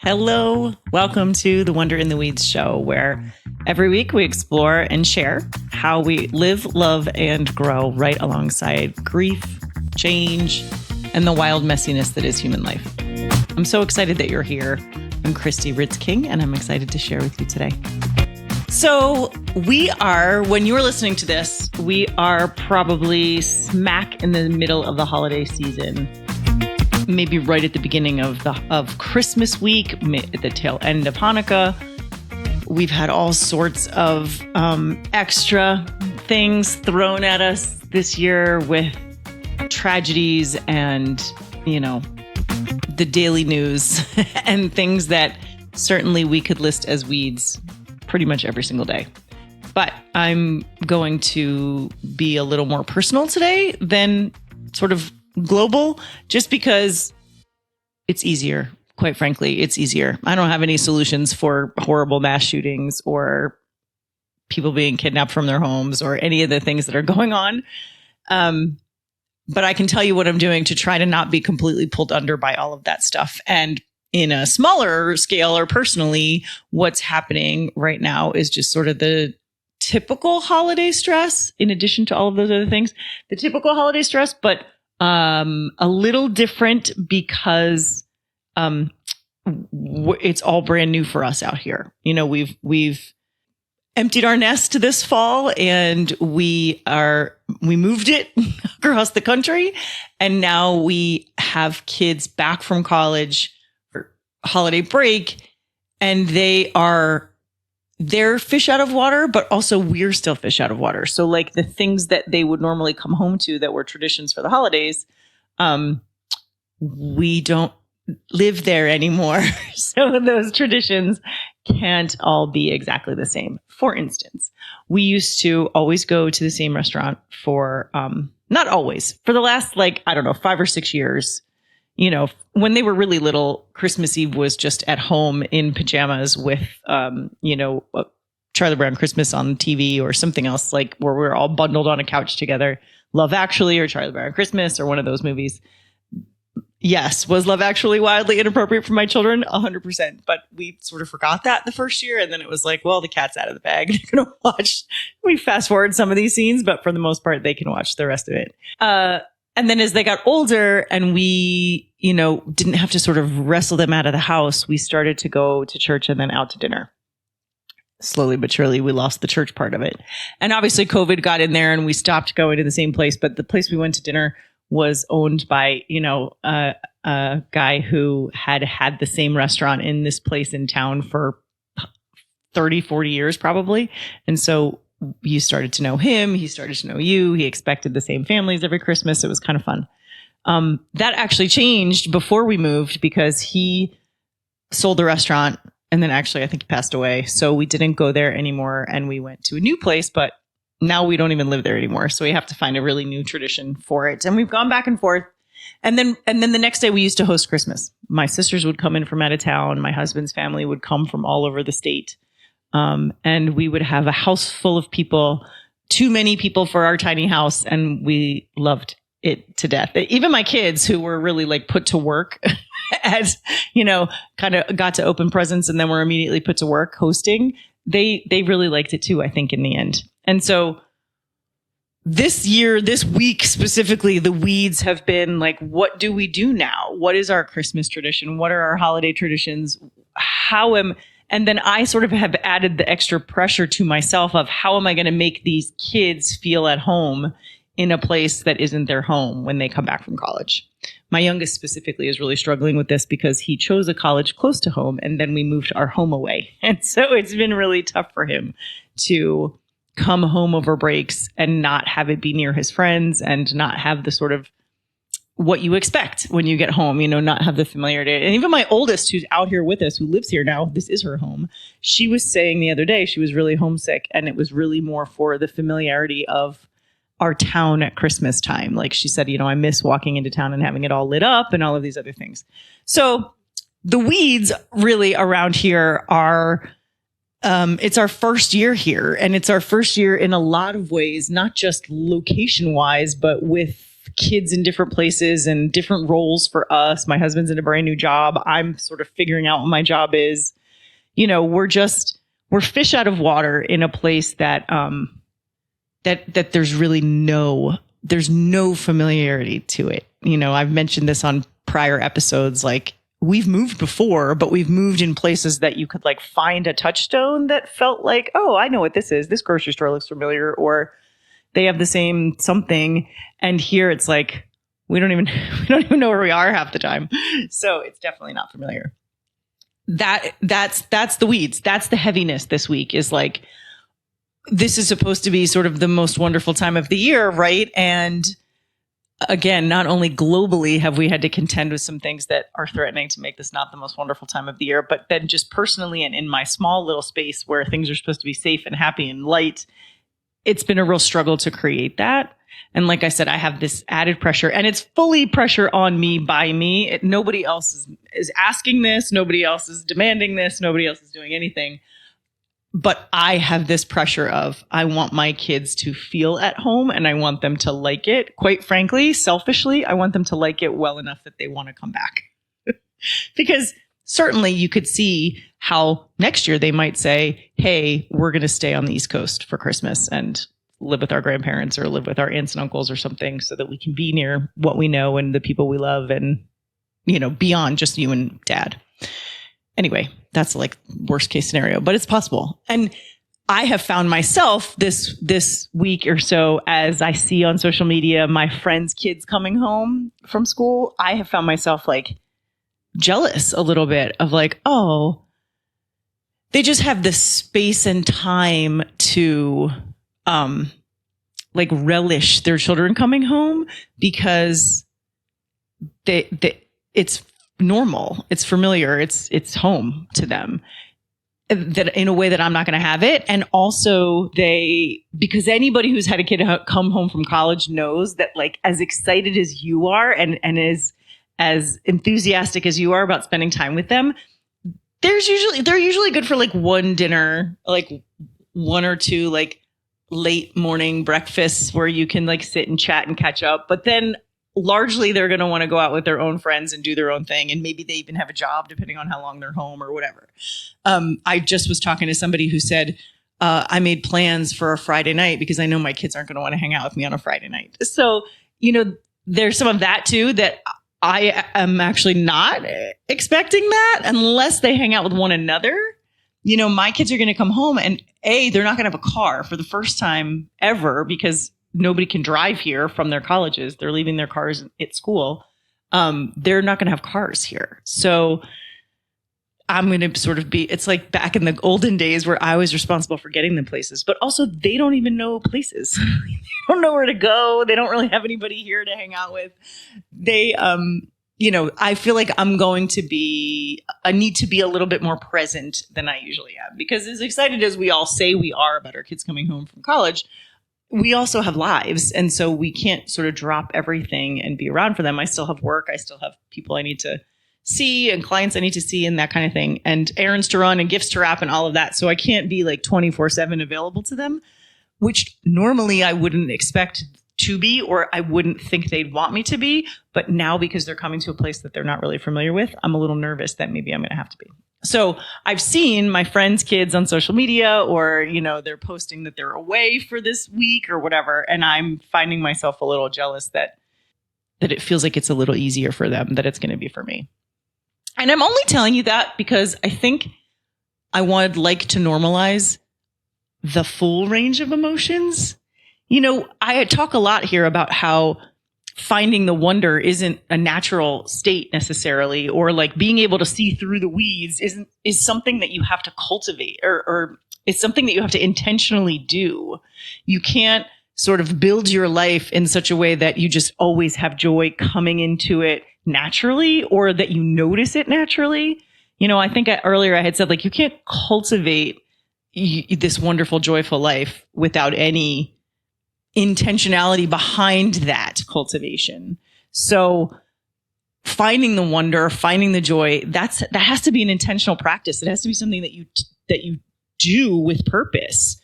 Hello, welcome to the Wonder in the Weeds show, where every week we explore and share how we live, love, and grow right alongside grief, change, and the wild messiness that is human life. I'm so excited that you're here. I'm Cristie Ritz-King, and I'm excited to share with you today. So when you're listening to this, we are probably smack in the middle of the holiday season. Maybe right at the beginning of Christmas week, at the tail end of Hanukkah. We've had all sorts of extra things thrown at us this year with tragedies and, the daily news and things that certainly we could list as weeds pretty much every single day. But I'm going to be a little more personal today than sort of global, just because it's easier. Quite frankly, it's easier. I don't have any solutions for horrible mass shootings or people being kidnapped from their homes or any of the things that are going on. But I can tell you what I'm doing to try to not be completely pulled under by all of that stuff. And in a smaller scale, or personally, what's happening right now is just sort of the typical holiday stress, in addition to all of those other things, the typical holiday stress, but a little different because it's all brand new for us out here. We've emptied our nest this fall, and we moved it across the country, and now we have kids back from college for holiday break, and they're fish out of water, but also we're still fish out of water. So like the things that they would normally come home to that were traditions for the holidays, we don't live there anymore. So those traditions can't all be exactly the same. For instance, we used to always go to the same restaurant for, not always, for the last 5 or 6 years. When they were really little, Christmas Eve was just at home in pajamas with, Charlie Brown Christmas on TV or something else, like where we're all bundled on a couch together. Love Actually or Charlie Brown Christmas or one of those movies. Yes. Was Love Actually wildly inappropriate for my children? 100%. But we sort of forgot that the first year. And then it was like, well, the cat's out of the bag. They're going to watch. We fast forward some of these scenes, but for the most part, they can watch the rest of it. And then as they got older and we, didn't have to sort of wrestle them out of the house, we started to go to church and then out to dinner. Slowly but surely, we lost the church part of it. And obviously COVID got in there and we stopped going to the same place. But the place we went to dinner was owned by, a guy who had the same restaurant in this place in town for 30, 40 years probably. And so you started to know him. He started to know you. He expected the same families every Christmas. It was kind of fun. That actually changed before we moved because he sold the restaurant. And then actually, I think he passed away. So we didn't go there anymore. And we went to a new place, but now we don't even live there anymore. So we have to find a really new tradition for it. And we've gone back and forth. And then the next day we used to host Christmas. My sisters would come in from out of town. My husband's family would come from all over the state. And we would have a house full of people, too many people for our tiny house. And we loved it to death. Even my kids, who were really put to work as, kind of got to open presents and then were immediately put to work hosting. They really liked it too, I think, in the end. And so this week specifically, the weeds have been what do we do now? What is our Christmas tradition? What are our holiday traditions? And then I sort of have added the extra pressure to myself of how am I going to make these kids feel at home in a place that isn't their home when they come back from college. My youngest specifically is really struggling with this because he chose a college close to home and then we moved our home away. And so it's been really tough for him to come home over breaks and not have it be near his friends and not have the sort of what you expect when you get home, not have the familiarity. And even my oldest, who's out here with us, who lives here now, this is her home. She was saying the other day she was really homesick, and it was really more for the familiarity of our town at Christmas time. Like she said, I miss walking into town and having it all lit up and all of these other things. So the weeds really around here are, it's our first year here, and it's our first year in a lot of ways, not just location wise, but with kids in different places and different roles for us. My husband's in a brand new job. I'm sort of figuring out what my job is. We're fish out of water in a place that that there's really there's no familiarity to it. I've mentioned this on prior episodes, like we've moved before, but we've moved in places that you could like find a touchstone that felt like, oh, I know what this is. This grocery store looks familiar, or they have the same something. And here it's like, we don't even know where we are half the time. So it's definitely not familiar. That's the weeds. That's the heaviness this week, is like, this is supposed to be sort of the most wonderful time of the year, right? And again, not only globally have we had to contend with some things that are threatening to make this not the most wonderful time of the year, but then just personally and in my small little space where things are supposed to be safe and happy and light, it's been a real struggle to create that. And like I said, I have this added pressure, and it's fully pressure on me by me. Nobody else is asking this. Nobody else is demanding this. Nobody else is doing anything. But I have this pressure of, I want my kids to feel at home and I want them to like it. Quite frankly, selfishly, I want them to like it well enough that they want to come back. Because certainly you could see how next year they might say, hey, we're going to stay on the East Coast for Christmas and live with our grandparents or live with our aunts and uncles or something, so that we can be near what we know and the people we love and, beyond just you and dad. Anyway, that's like worst case scenario, but it's possible. And I have found myself this week or so, as I see on social media my friends' kids coming home from school, I have found myself like jealous a little bit of like, oh, they just have the space and time to like relish their children coming home, because it's normal, it's familiar, it's home to them, that in a way that I'm not going to have it. And also because anybody who's had a kid come home from college knows that, like, as excited as you are and as enthusiastic as you are about spending time with them, they're usually good for like one dinner, like one or two like late morning breakfasts where you can like sit and chat and catch up. But then largely they're going to want to go out with their own friends and do their own thing. And maybe they even have a job depending on how long they're home or whatever. I just was talking to somebody who said, I made plans for a Friday night because I know my kids aren't going to want to hang out with me on a Friday night. So, there's some of that too, that I am actually not expecting that unless they hang out with one another. My kids are going to come home and they're not going to have a car for the first time ever, because nobody can drive here from their colleges. They're leaving their cars at school. They're not going to have cars here. So I'm going to sort of it's like back in the olden days where I was responsible for getting them places, but also they don't even know places. They don't know where to go. They don't really have anybody here to hang out with. I feel like I need to be a little bit more present than I usually am, because as excited as we all say we are about our kids coming home from college, we also have lives. And so we can't sort of drop everything and be around for them. I still have work. I still have people I need to see and clients I need to see and that kind of thing, and errands to run and gifts to wrap and all of that. So I can't be like 24/7 available to them, which normally I wouldn't expect to be, or I wouldn't think they'd want me to be. But now, because they're coming to a place that they're not really familiar with, I'm a little nervous that maybe I'm going to have to be. So I've seen my friends' kids on social media, or, they're posting that they're away for this week or whatever. And I'm finding myself a little jealous that it feels like it's a little easier for them than it's going to be for me. And I'm only telling you that because I think I would like to normalize the full range of emotions. I talk a lot here about how finding the wonder isn't a natural state necessarily, or like being able to see through the weeds is something that you have to cultivate, or it's something that you have to intentionally do. You can't sort of build your life in such a way that you just always have joy coming into it naturally, or that you notice it naturally. I think earlier I had said, like, you can't cultivate this wonderful, joyful life without any intentionality behind that cultivation. So finding the wonder, finding the joy, that has to be an intentional practice. It has to be something that you do with purpose.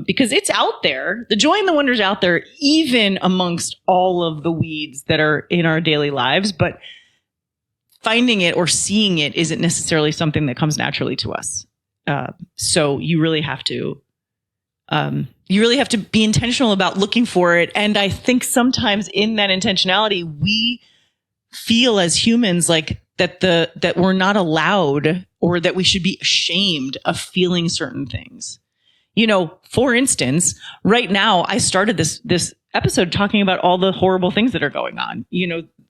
because it's out there. The joy and the wonder is out there, even amongst all of the weeds that are in our daily lives. But finding it or seeing it isn't necessarily something that comes naturally to us. So you really have to be intentional about looking for it. And I think sometimes in that intentionality, we feel as humans like that we're not allowed, or that we should be ashamed of feeling certain things. For instance, right now I started this episode talking about all the horrible things that are going on,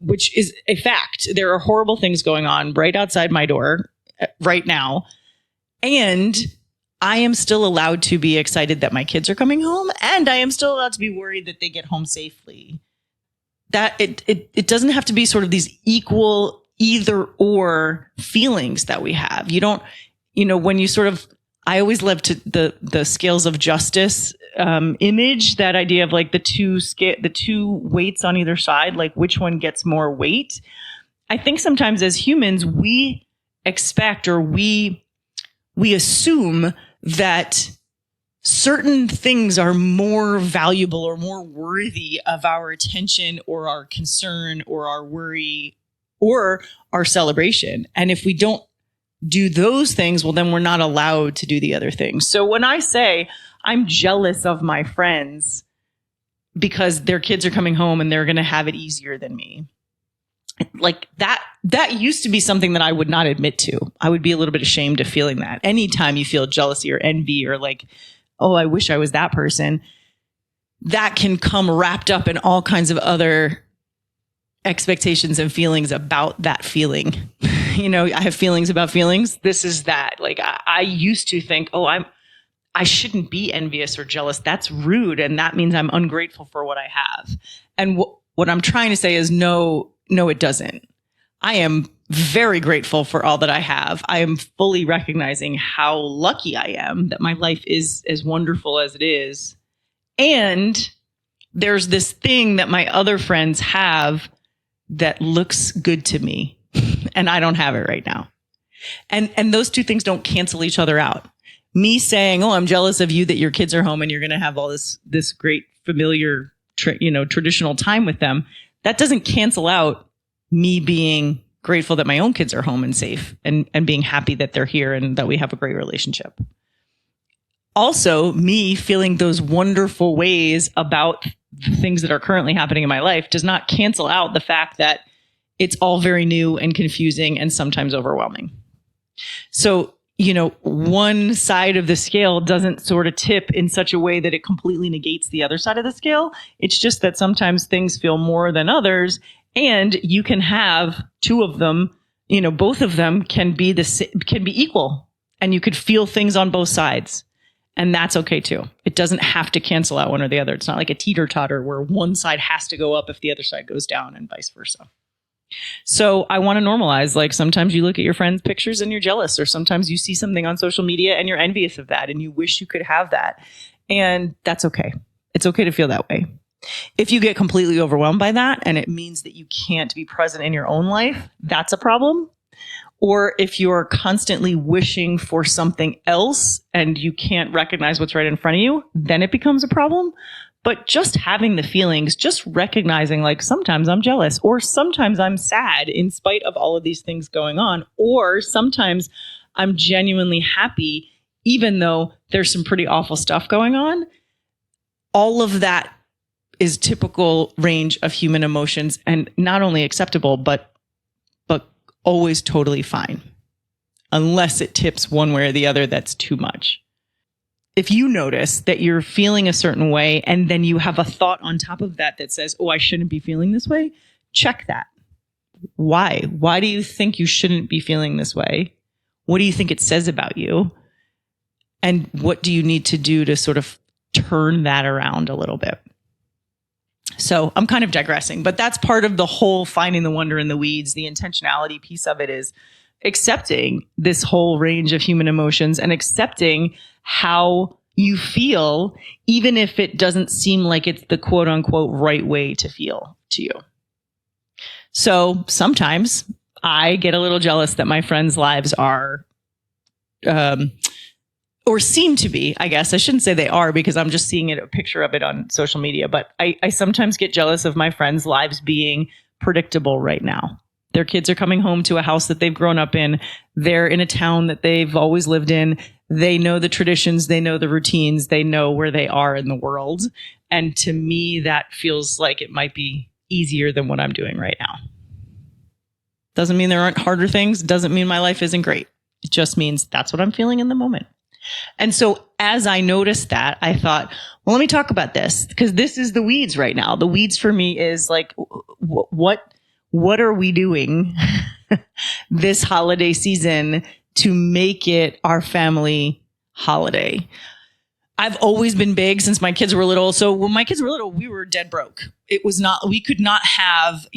which is a fact. There are horrible things going on right outside my door right now. And I am still allowed to be excited that my kids are coming home, and I am still allowed to be worried that they get home safely. That it doesn't have to be sort of these equal either or feelings that we have. You don't, when you sort of, I always love to the scales of justice image, that idea of like the two weights on either side, like which one gets more weight. I think sometimes as humans, we expect, or we assume that certain things are more valuable or more worthy of our attention or our concern or our worry or our celebration. And if we don't do those things, well, then we're not allowed to do the other things. So when I say I'm jealous of my friends because their kids are coming home and they're going to have it easier than me, like that used to be something that I would not admit to. I would be a little bit ashamed of feeling that. Anytime you feel jealousy or envy or like, oh, I wish I was that person, that can come wrapped up in all kinds of other expectations and feelings about that feeling. I have feelings about feelings. This is that. Like I used to think, oh, I shouldn't be envious or jealous. That's rude. And that means I'm ungrateful for what I have. And what I'm trying to say is no, it doesn't. I am very grateful for all that I have. I am fully recognizing how lucky I am that my life is as wonderful as it is. And there's this thing that my other friends have that looks good to me, and I don't have it right now. And those two things don't cancel each other out. Me saying, oh, I'm jealous of you that your kids are home and you're going to have all this great familiar, traditional time with them. That doesn't cancel out me being grateful that my own kids are home and safe, and being happy that they're here and that we have a great relationship. Also, me feeling those wonderful ways about the things that are currently happening in my life does not cancel out the fact that it's all very new and confusing and sometimes overwhelming. So, one side of the scale doesn't sort of tip in such a way that it completely negates the other side of the scale. It's just that sometimes things feel more than others, and you can have two of them, both of them can be equal, and you could feel things on both sides. And that's okay too. It doesn't have to cancel out one or the other. It's not like a teeter-totter where one side has to go up if the other side goes down, and vice versa. So I want to normalize, like sometimes you look at your friends' pictures and you're jealous, or sometimes you see something on social media and you're envious of that and you wish you could have that. And that's okay. It's okay to feel that way. If you get completely overwhelmed by that and it means that you can't be present in your own life, that's a problem. Or if you're constantly wishing for something else and you can't recognize what's right in front of you, then it becomes a problem. But just having the feelings, just recognizing like sometimes I'm jealous, or sometimes I'm sad in spite of all of these things going on, or sometimes I'm genuinely happy even though there's some pretty awful stuff going on. All of that is typical range of human emotions, and not only acceptable, but always totally fine, unless it tips one way or the other that's too much. If you notice that you're feeling a certain way and then you have a thought on top of that that says, oh, I shouldn't be feeling this way, check that. Why? Why do you think you shouldn't be feeling this way? What do you think it says about you? And what do you need to do to sort of turn that around a little bit? So I'm kind of digressing, but that's part of the whole finding the wonder in the weeds. The intentionality piece of it is accepting this whole range of human emotions and accepting how you feel, even if it doesn't seem like it's the quote unquote right way to feel to you. So sometimes I get a little jealous that my friends' lives are or seem to be, I guess. I shouldn't say they are because I'm just seeing a picture of it on social media. But I sometimes get jealous of my friends' lives being predictable right now. Their kids are coming home to a house that they've grown up in. They're in a town that they've always lived in. They know the traditions. They know the routines. They know where they are in the world. And to me, that feels like it might be easier than what I'm doing right now. Doesn't mean there aren't harder things. Doesn't mean my life isn't great. It just means that's what I'm feeling in the moment. And so as I noticed that, I thought, well, let me talk about this because this is the weeds right now. The weeds for me is like, what are we doing this holiday season to make it our family holiday? I've always been big since my kids were little. So when my kids were little, we were dead broke. We could not have,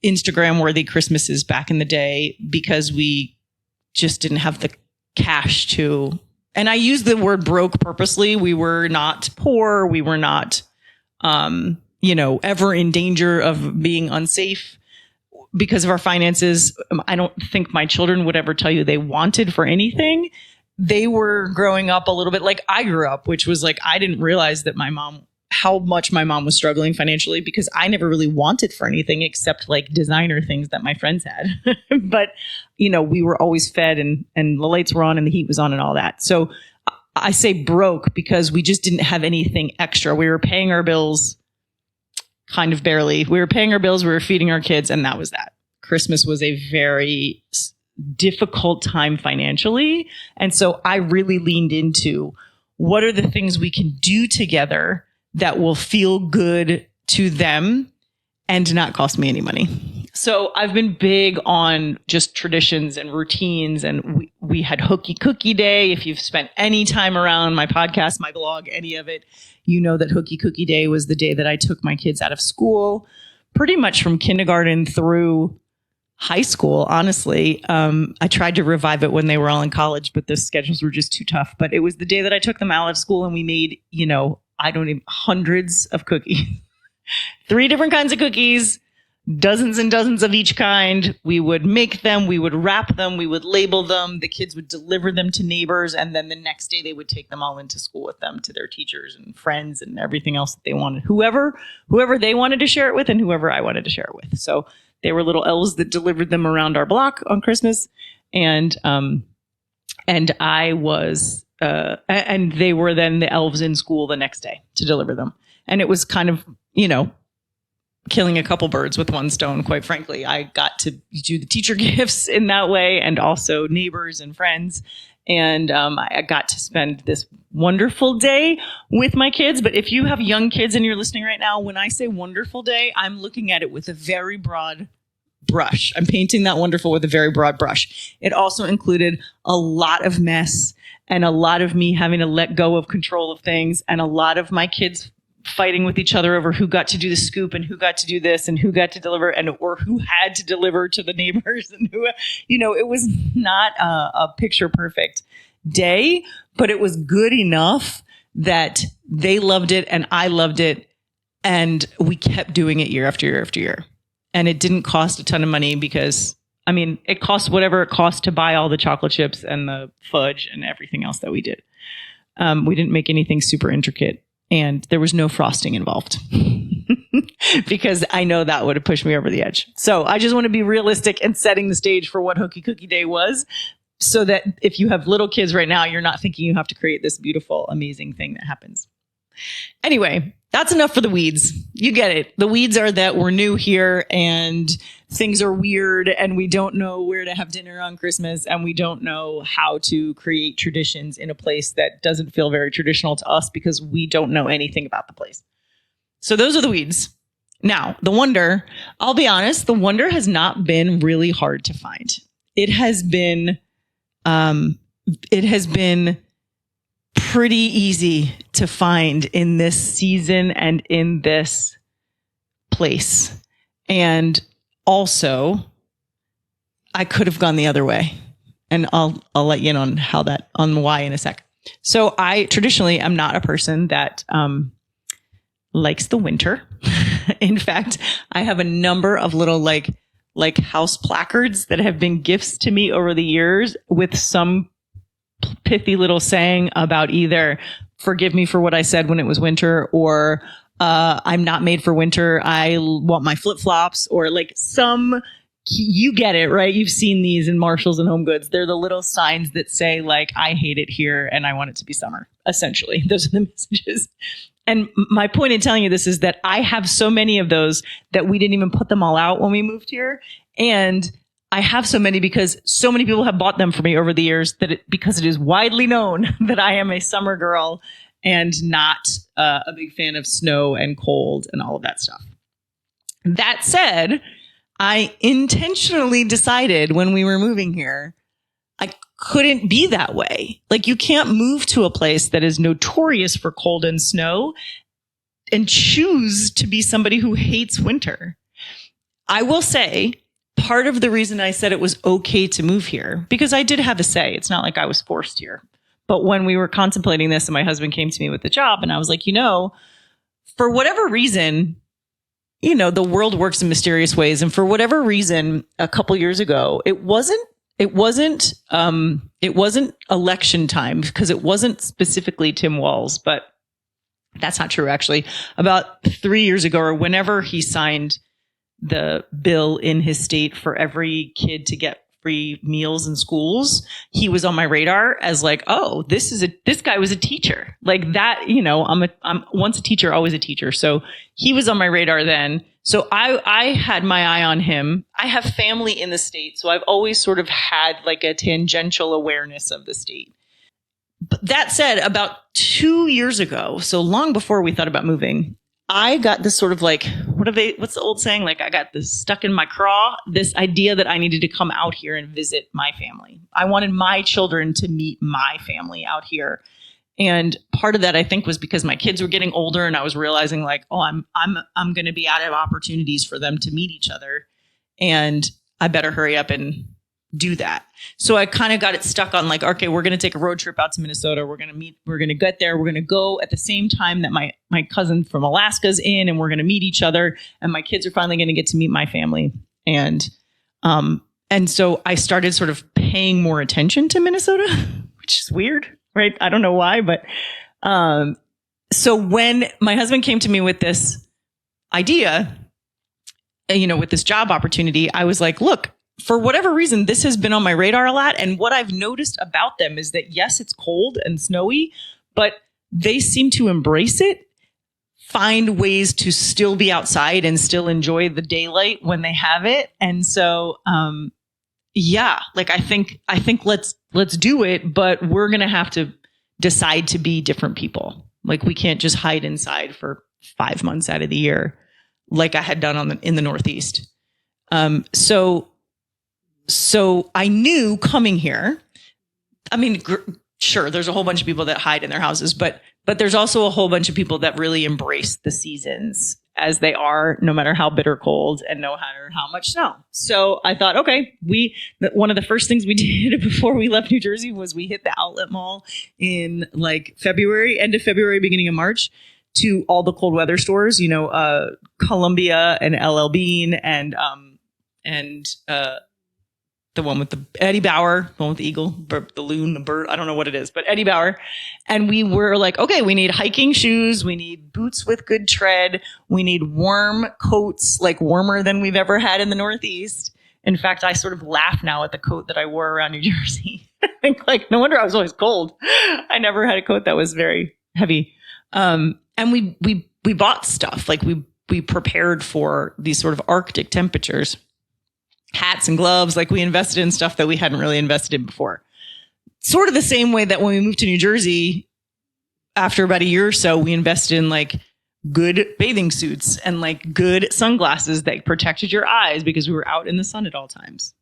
Instagram worthy Christmases back in the day because we just didn't have the cash to, and I use the word broke purposely. We were not poor. We were not, ever in danger of being unsafe because of our finances. I don't think my children would ever tell you they wanted for anything. They were growing up a little bit like I grew up, which was like, I didn't realize that how much my mom was struggling financially because I never really wanted for anything except like designer things that my friends had. But, we were always fed and the lights were on and the heat was on and all that. So I say broke because we just didn't have anything extra. We were paying our bills kind of barely. We were paying our bills. We were feeding our kids. And that was that. Christmas was a very difficult time financially. And so I really leaned into what are the things we can do together that will feel good to them and not cost me any money. So I've been big on just traditions and routines. And we had Hooky Cookie Day. If you've spent any time around my podcast, my blog, any of it, you know that Hooky Cookie Day was the day that I took my kids out of school, pretty much from kindergarten through high school. Honestly, I tried to revive it when they were all in college, but the schedules were just too tough. But it was the day that I took them out of school and we made, hundreds of cookies, 3 different kinds of cookies, dozens and dozens of each kind. We would make them, we would wrap them, we would label them. The kids would deliver them to neighbors. And then the next day they would take them all into school with them to their teachers and friends and everything else that they wanted, whoever they wanted to share it with and whoever I wanted to share it with. So they were little elves that delivered them around our block on Christmas. And I was, and they were then the elves in school the next day to deliver them. And it was kind of, killing a couple birds with one stone, quite frankly. I got to do the teacher gifts in that way and also neighbors and friends. And I got to spend this wonderful day with my kids. But if you have young kids and you're listening right now, when I say wonderful day, I'm looking at it with a very broad brush. I'm painting that wonderful with a very broad brush. It also included a lot of mess and a lot of me having to let go of control of things and a lot of my kids fighting with each other over who got to do the scoop and who got to do this and who got to deliver or who had to deliver to the neighbors and who, it was not a picture perfect day, but it was good enough that they loved it and I loved it. And we kept doing it year after year after year. And it didn't cost a ton of money because it cost whatever it cost to buy all the chocolate chips and the fudge and everything else that we did. We didn't make anything super intricate. And there was no frosting involved because I know that would have pushed me over the edge. So I just want to be realistic and setting the stage for what Hooky Cookie Day was so that if you have little kids right now, you're not thinking you have to create this beautiful, amazing thing that happens. Anyway, that's enough for the weeds. You get it. The weeds are that we're new here and things are weird and we don't know where to have dinner on Christmas and we don't know how to create traditions in a place that doesn't feel very traditional to us because we don't know anything about the place. So those are the weeds. Now, the wonder, I'll be honest, the wonder has not been really hard to find. It has been pretty easy to find in this season and in this place. And also, I could have gone the other way. And I'll let you in on why in a sec. So I traditionally am not a person that likes the winter. In fact, I have a number of little like house placards that have been gifts to me over the years with some pithy little saying about either forgive me for what I said when it was winter, or I'm not made for winter, I want my flip-flops, or like some, you get it, right? You've seen these in Marshalls and Home Goods. They're the little signs that say like, I hate it here and I want it to be summer. Essentially, those are the messages. And my point in telling you this is that I have so many of those that we didn't even put them all out when we moved here. And I have so many because so many people have bought them for me over the years because it is widely known that I am a summer girl and not a big fan of snow and cold and all of that stuff. That said, I intentionally decided when we were moving here, I couldn't be that way. Like, you can't move to a place that is notorious for cold and snow and choose to be somebody who hates winter. I will say, part of the reason I said it was okay to move here, because I did have a say. It's not like I was forced here. But when we were contemplating this and my husband came to me with the job and I was like, for whatever reason, the world works in mysterious ways. And for whatever reason, a couple years ago, it wasn't election time, because it wasn't specifically Tim Walz, but that's not true, actually. About 3 years ago, or whenever he signed the bill in his state for every kid to get free meals in schools, he was on my radar as like, oh, this guy was a teacher. Like that, I'm once a teacher, always a teacher. So he was on my radar then. So I had my eye on him. I have family in the state, so I've always sort of had like a tangential awareness of the state. But that said, about 2 years ago, so long before we thought about moving, I got this sort of like, what's the old saying? Like, I got this stuck in my craw, this idea that I needed to come out here and visit my family. I wanted my children to meet my family out here. And part of that, I think, was because my kids were getting older and I was realizing like, oh, I'm going to be out of opportunities for them to meet each other. And I better hurry up and do that. So I kind of got it stuck on like, okay, we're going to take a road trip out to Minnesota. We're going to get there. We're going to go at the same time that my cousin from Alaska's in, and we're going to meet each other. And my kids are finally going to get to meet my family. And so I started sort of paying more attention to Minnesota, which is weird, right? I don't know why, but so when my husband came to me with this idea, with this job opportunity, I was like, look, for whatever reason, this has been on my radar a lot. And what I've noticed about them is that, yes, it's cold and snowy, but they seem to embrace it, find ways to still be outside and still enjoy the daylight when they have it. And so, like, I think let's do it, but we're going to have to decide to be different people. Like, we can't just hide inside for 5 months out of the year, like I had done in the Northeast. So I knew coming here, I mean, sure, there's a whole bunch of people that hide in their houses, but there's also a whole bunch of people that really embrace the seasons as they are, no matter how bitter cold and no matter how much snow. So I thought, okay, one of the first things we did before we left New Jersey was we hit the outlet mall in like February, end of February, beginning of March, to all the cold weather stores, Columbia and LL Bean and the one with the Eddie Bauer, the one with the eagle, the loon, the bird. I don't know what it is, but Eddie Bauer. And we were like, okay, we need hiking shoes. We need boots with good tread. We need warm coats, like warmer than we've ever had in the Northeast. In fact, I sort of laugh now at the coat that I wore around New Jersey. I think like, no wonder I was always cold. I never had a coat that was very heavy. And we bought stuff, like we prepared for these sort of Arctic temperatures. Hats and gloves, like we invested in stuff that we hadn't really invested in before. Sort of the same way that when we moved to New Jersey, after about a year or so, we invested in like good bathing suits and like good sunglasses that protected your eyes because we were out in the sun at all times.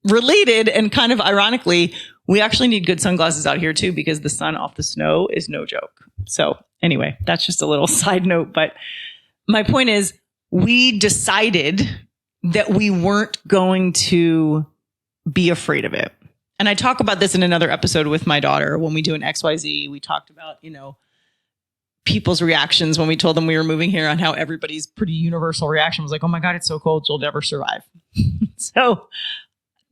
Related and kind of ironically, we actually need good sunglasses out here too, because the sun off the snow is no joke. So anyway, that's just a little side note. But my point is, we decided that we weren't going to be afraid of it. And I talk about this in another episode with my daughter. When we do an XYZ, we talked about, people's reactions when we told them we were moving here, on how everybody's pretty universal reaction was like, oh my God, it's so cold, you'll never survive. So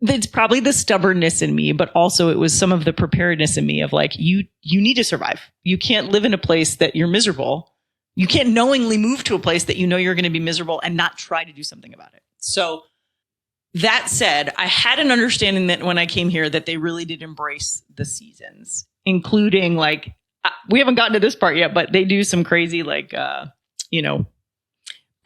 it's probably the stubbornness in me, but also it was some of the preparedness in me of like, you need to survive. You can't live in a place that you're miserable. You can't knowingly move to a place that you know you're going to be miserable and not try to do something about it. So that said, I had an understanding that when I came here that they really did embrace the seasons, including like, we haven't gotten to this part yet, but they do some crazy like,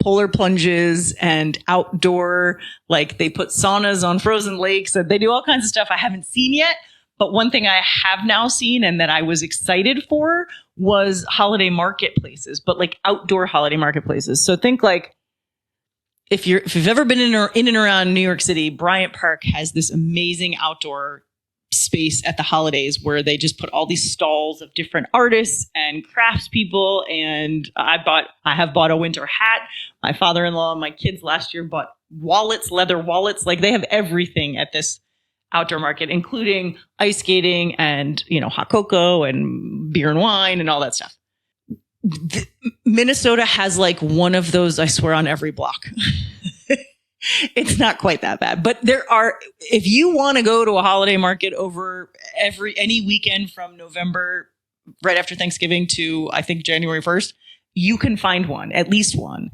polar plunges and outdoor, like they put saunas on frozen lakes and they do all kinds of stuff I haven't seen yet. But one thing I have now seen and that I was excited for was holiday marketplaces, but like outdoor holiday marketplaces. So think like if you've ever been in and around New York City, Bryant Park has this amazing outdoor space at the holidays where they just put all these stalls of different artists and craftspeople. And I have bought a winter hat. My father-in-law and my kids last year bought wallets, leather wallets. Like they have everything at this outdoor market, including ice skating and, hot cocoa and beer and wine and all that stuff. Minnesota has like one of those, I swear, on every block. It's not quite that bad, but if you want to go to a holiday market over any weekend from November, right after Thanksgiving to I think January 1st, you can find one, at least one.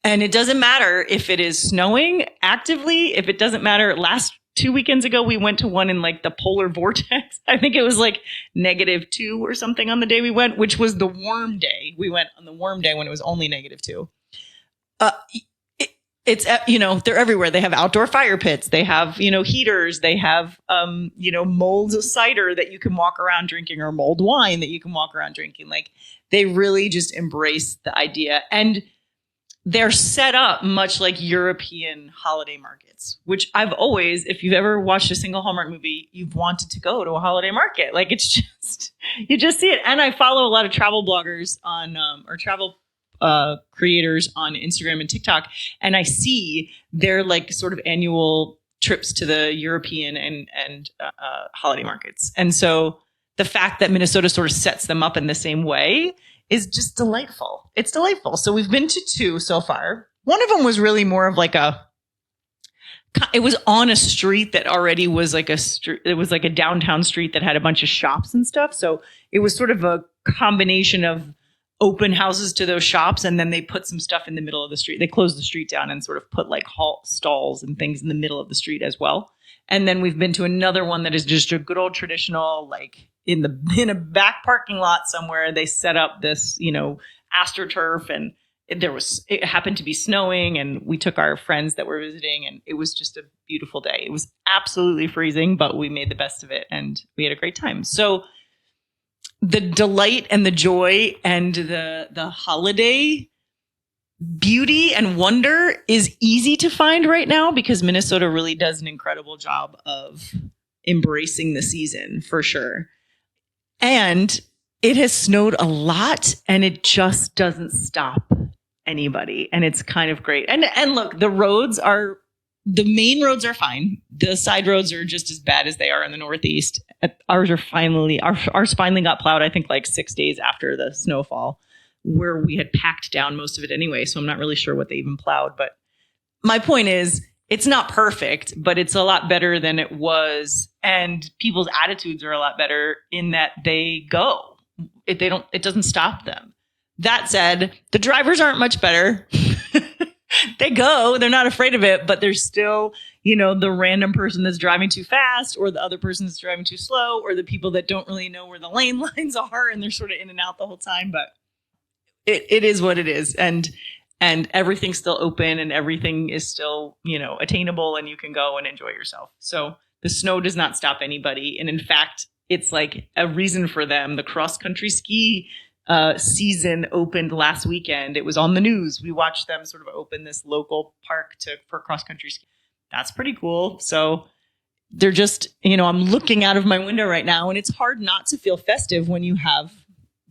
And it doesn't matter if it is snowing actively, if it doesn't matter. Last 2 weekends ago, we went to one in like the polar vortex. I think it was like -2 or something on the day we went, which was the warm day. We went on the warm day when it was only -2. It's, they're everywhere. They have outdoor fire pits. They have, heaters. They have, molds of cider that you can walk around drinking or mulled wine that you can walk around drinking. Like they really just embrace the idea. And they're set up much like European holiday markets, which I've always, if you've ever watched a single Hallmark movie, you've wanted to go to a holiday market. Like it's just, you just see it. And I follow a lot of travel bloggers on, or travel creators on Instagram and TikTok, and I see their like sort of annual trips to the European and holiday markets. And so the fact that Minnesota sort of sets them up in the same way is just delightful. It's delightful. So we've been to 2 so far. One of them was really more of like it was on a street that already was like it was like a downtown street that had a bunch of shops and stuff. So it was sort of a combination of open houses to those shops, and then they put some stuff in the middle of the street. They closed the street down and sort of put like stalls and things in the middle of the street as well. And then we've been to another one that is just a good old traditional, like in a back parking lot somewhere, they set up this, AstroTurf, and it happened to be snowing, and we took our friends that were visiting, and it was just a beautiful day. It was absolutely freezing, but we made the best of it and we had a great time. So the delight and the joy and the holiday beauty and wonder is easy to find right now because Minnesota really does an incredible job of embracing the season for sure. And it has snowed a lot and it just doesn't stop anybody. And it's kind of great. And look, the main roads are fine. The side roads are just as bad as they are in the Northeast. Ours finally got plowed, I think, like 6 days after the snowfall, where we had packed down most of it anyway. So I'm not really sure what they even plowed. But my point is, it's not perfect, but it's a lot better than it was. And people's attitudes are a lot better in that they go. It doesn't stop them. That said, the drivers aren't much better. They go, they're not afraid of it, but there's still, the random person that's driving too fast or the other person that's driving too slow or the people that don't really know where the lane lines are and they're sort of in and out the whole time. But it is what it is. And everything's still open and everything is still, attainable and you can go and enjoy yourself. So the snow does not stop anybody. And in fact, it's like a reason for them. The cross country ski season opened last weekend. It was on the news. We watched them sort of open this local park for cross country ski. That's pretty cool. So they're just, I'm looking out of my window right now and it's hard not to feel festive when you have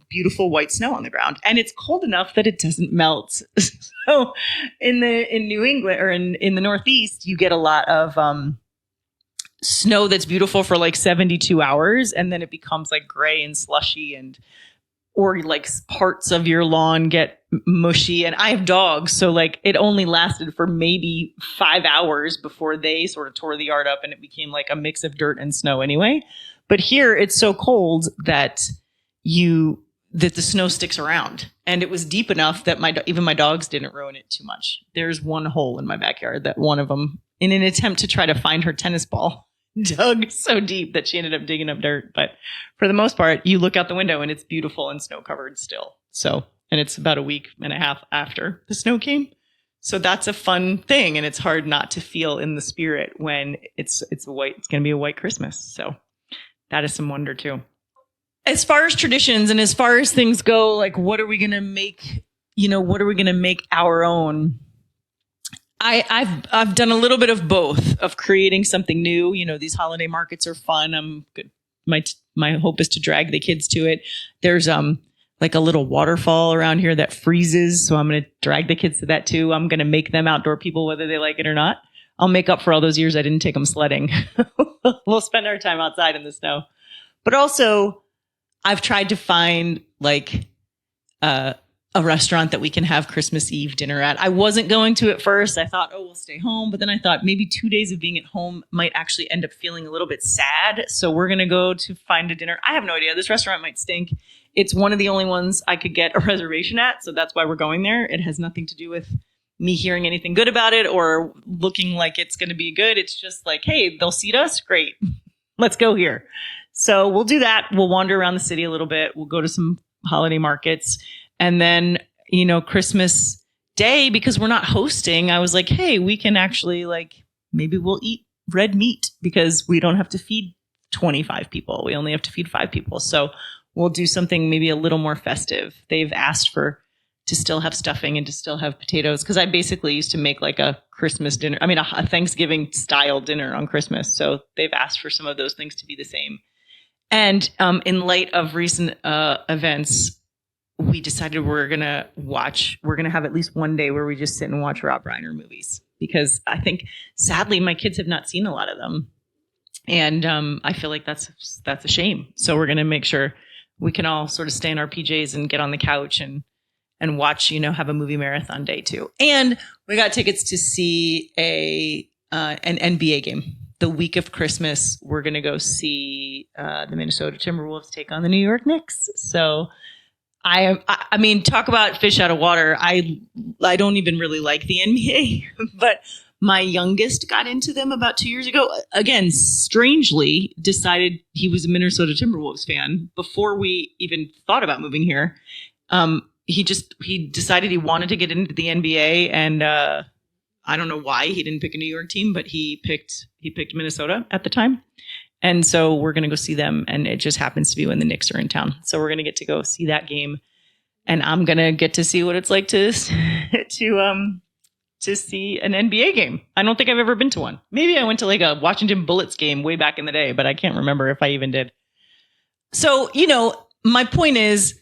beautiful white snow on the ground and it's cold enough that it doesn't melt. So in New England or in the Northeast, you get a lot of snow that's beautiful for like 72 hours and then it becomes like gray and slushy and or like parts of your lawn get mushy. And I have dogs, so like it only lasted for maybe 5 hours before they sort of tore the yard up and it became like a mix of dirt and snow anyway. But here it's so cold that the snow sticks around, and it was deep enough that even my dogs didn't ruin it too much. There's one hole in my backyard that one of them, in an attempt to try to find her tennis ball, dug so deep that she ended up digging up dirt. But for the most part, you look out the window and it's beautiful and snow covered still. So, and it's about a week and a half after the snow came. So that's a fun thing. And it's hard not to feel in the spirit when it's going to be a white Christmas. So that is some wonder too. As far as traditions and as far as things go, like what are we going to make, what are we going to make our own? I've done a little bit of both, of creating something new. These holiday markets are fun. I'm good. My hope is to drag the kids to it. There's like a little waterfall around here that freezes, so I'm going to drag the kids to that too. I'm going to make them outdoor people, whether they like it or not. I'll make up for all those years I didn't take them sledding. We'll spend our time outside in the snow. But also, I've tried to find like a restaurant that we can have Christmas Eve dinner at. I wasn't going to at first. I thought, we'll stay home. But then I thought maybe 2 days of being at home might actually end up feeling a little bit sad. So we're going to go to find a dinner. I have no idea. This restaurant might stink. It's one of the only ones I could get a reservation at. So that's why we're going there. It has nothing to do with me hearing anything good about it or looking like it's going to be good. It's just like, hey, they'll seat us. Great. Let's go here. So we'll do that. We'll wander around the city a little bit. We'll go to some holiday markets. And then, Christmas Day, because we're not hosting, I was like, hey, we can actually maybe we'll eat red meat because we don't have to feed 25 people. We only have to feed 5 people. So we'll do something maybe a little more festive. They've asked to still have stuffing and to still have potatoes, because I basically used to make like a Christmas dinner. I mean, a Thanksgiving style dinner on Christmas. So they've asked for some of those things to be the same. And in light of recent events, we decided we're going to have at least one day where we just sit and watch Rob Reiner movies, because I think sadly my kids have not seen a lot of them. And I feel like that's a shame. So we're going to make sure we can all sort of stay in our PJs and get on the couch and watch, have a movie marathon day too. And we got tickets to see an NBA game. The week of Christmas, we're going to go see the Minnesota Timberwolves take on the New York Knicks. So I mean, talk about fish out of water. I don't even really like the NBA, but my youngest got into them about 2 years ago. Again, strangely decided he was a Minnesota Timberwolves fan before we even thought about moving here. He decided he wanted to get into the NBA, and I don't know why he didn't pick a New York team, but he picked Minnesota at the time. And so we're going to go see them, and it just happens to be when the Knicks are in town. So we're going to get to go see that game, and I'm going to get to see what it's like to see an NBA game. I don't think I've ever been to one. Maybe I went to like a Washington Bullets game way back in the day, but I can't remember if I even did. So, my point is,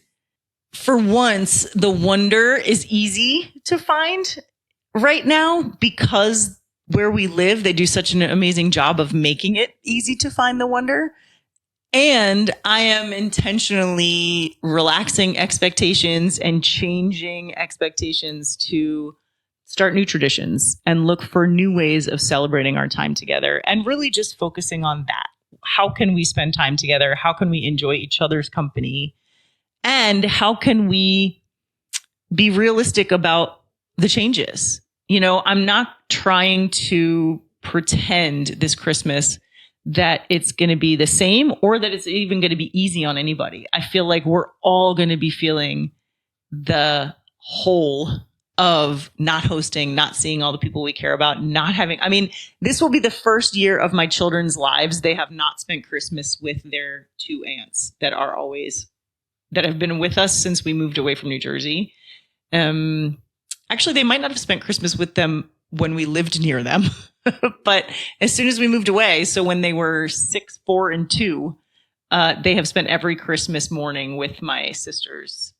for once, the wonder is easy to find right now, because where we live, they do such an amazing job of making it easy to find the wonder. And I am intentionally relaxing expectations and changing expectations to start new traditions and look for new ways of celebrating our time together, and really just focusing on that. How can we spend time together? How can we enjoy each other's company? And how can we be realistic about the changes? I'm not trying to pretend this Christmas that it's going to be the same or that it's even going to be easy on anybody. I feel like we're all going to be feeling the whole of not hosting, not seeing all the people we care about, this will be the first year of my children's lives they have not spent Christmas with their 2 aunts that have been with us since we moved away from New Jersey. Actually, they might not have spent Christmas with them when we lived near them, but as soon as we moved away, so when they were 6, 4, and 2, they have spent every Christmas morning with my sisters,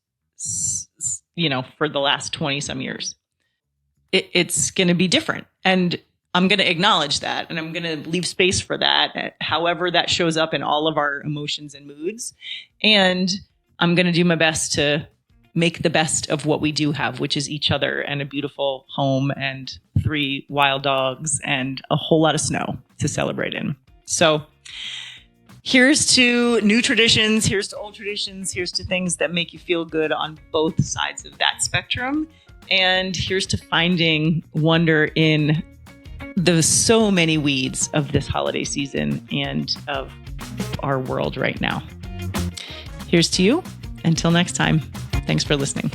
for the last 20 some years. It's going to be different. And I'm going to acknowledge that, and I'm going to leave space for that, however that shows up in all of our emotions and moods. And I'm going to do my best to make the best of what we do have, which is each other and a beautiful home and 3 wild dogs and a whole lot of snow to celebrate in. So here's to new traditions, here's to old traditions, here's to things that make you feel good on both sides of that spectrum. And here's to finding wonder in the so many weeds of this holiday season and of our world right now. Here's to you. Until next time, thanks for listening.